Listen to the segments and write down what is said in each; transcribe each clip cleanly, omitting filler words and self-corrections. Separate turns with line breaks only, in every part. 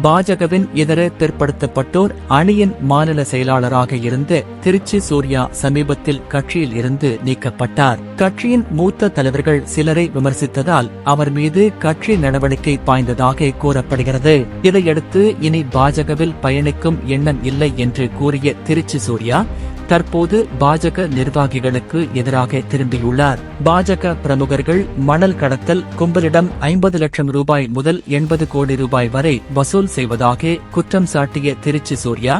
பாஜகவின் இதர பிற்படுத்தப்பட்டோர் அணியின் மாநில செயலாளராக இருந்த திருச்சி சூர்யா சமீபத்தில் கட்சியில் இருந்து நீக்கப்பட்டார். கட்சியின் மூத்த தலைவர்கள் சிலரை விமர்சித்ததால் அவர் மீது கட்சி நடவடிக்கை பாய்ந்ததாக கூறப்படுகிறது. இதையடுத்து இனி பாஜகவில் பயணிக்கும் எண்ணம் இல்லை என்று கூறிய திருச்சி சூர்யா தற்போது பாஜக நிர்வாகிகளுக்கு எதிராக திரும்பியுள்ளார். பாஜக பிரமுகர்கள் மணல் கடத்தல் கும்பலிடம் 50 லட்சம் ரூபாய் முதல் 80 கோடி ரூபாய் வரை வசூல் செய்வதாக குற்றம் சாட்டிய திருச்சி சூர்யா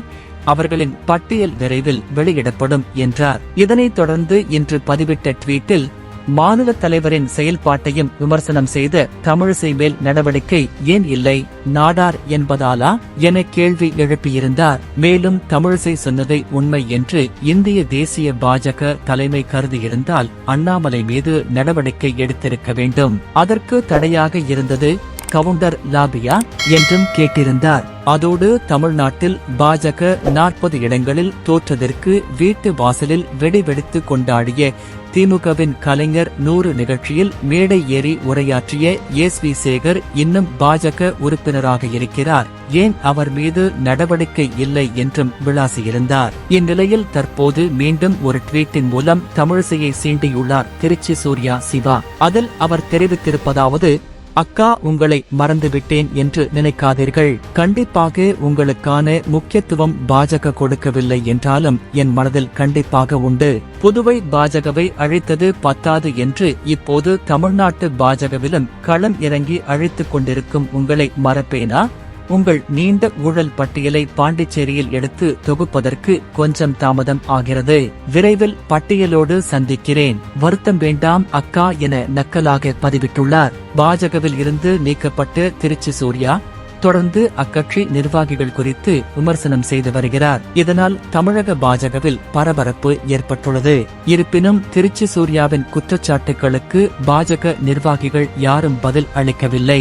அவர்களின் பட்டியல் விரைவில் வெளியிடப்படும் என்றார். இதனைத் தொடர்ந்து இன்று பதிவிட்ட ட்வீட்டில் மாநில தலைவரின் செயல்பாட்டையும் விமர்சனம் செய்த தமிழிசை மேல் நடவடிக்கை ஏன் இல்லை, நாடார் என்பதாலா என கேள்வி எழுப்பியிருந்தார். மேலும் தமிழிசை சொன்னதை உண்மை என்று இந்திய தேசிய பாஜக தலைமை கருதியிருந்தால் அண்ணாமலை மீது நடவடிக்கை எடுத்திருக்க வேண்டும். அதற்கு தடையாக இருந்தது கவுண்டர் லாபியா என்றும் கேட்டிருந்தார். அதோடு தமிழ்நாட்டில் பாஜக 40 இடங்களில் தோற்றதற்கு வீட்டு வாசலில் வெடிவெடித்து கொண்டாடிய திமுகவின் கலைஞர் 100 நிகழ்ச்சியில் மேடை ஏறி உரையாற்றிய எஸ்.வி. சேகர் இன்னும் பாஜக உறுப்பினராக இருக்கிறார், ஏன் அவர் மீது நடவடிக்கை இல்லை என்றும் விளாசியிருந்தார். இந்நிலையில் தற்போது மீண்டும் ஒரு ட்வீட்டின் மூலம் தமிழிசையை சீண்டியுள்ளார் திருச்சி சூர்யா சிவா. அதில் அவர் தெரிவித்திருப்பதாவது: அக்கா, உங்களை மறந்துவிட்டேன் என்று நினைக்காதீர்கள். கண்டிப்பாக உங்களுக்கான முக்கியத்துவம் பாஜக கொடுக்கவில்லை என்றாலும் என் மனதில் கண்டிப்பாக உண்டு. புதுவை பாஜகவை அழித்தது பத்தாது என்று இப்போது தமிழ்நாட்டு பாஜகவிலும் களம் இறங்கி அழித்துக் கொண்டிருக்கும் உங்களை மறப்பேனா? உங்கள் நீண்ட ஊழல் பட்டியலை பாண்டிச்சேரியில் எடுத்து தொகுப்பதற்கு கொஞ்சம் தாமதம் ஆகிறது. விரைவில் பட்டியலோடு சந்திக்கிறேன், வருத்தம் வேண்டாம் அக்கா என நக்கலாக பதிவிட்டுள்ளார். பாஜகவில் இருந்து நீக்கப்பட்ட திருச்சி சூர்யா தொடர்ந்து அக்கட்சி நிர்வாகிகள் குறித்து விமர்சனம் செய்து வருகிறார். இதனால் தமிழக பாஜகவில் பரபரப்பு ஏற்பட்டுள்ளது. இருப்பினும் திருச்சி சூர்யாவின் குற்றச்சாட்டுகளுக்கு பாஜக நிர்வாகிகள் யாரும் பதில் அளிக்கவில்லை.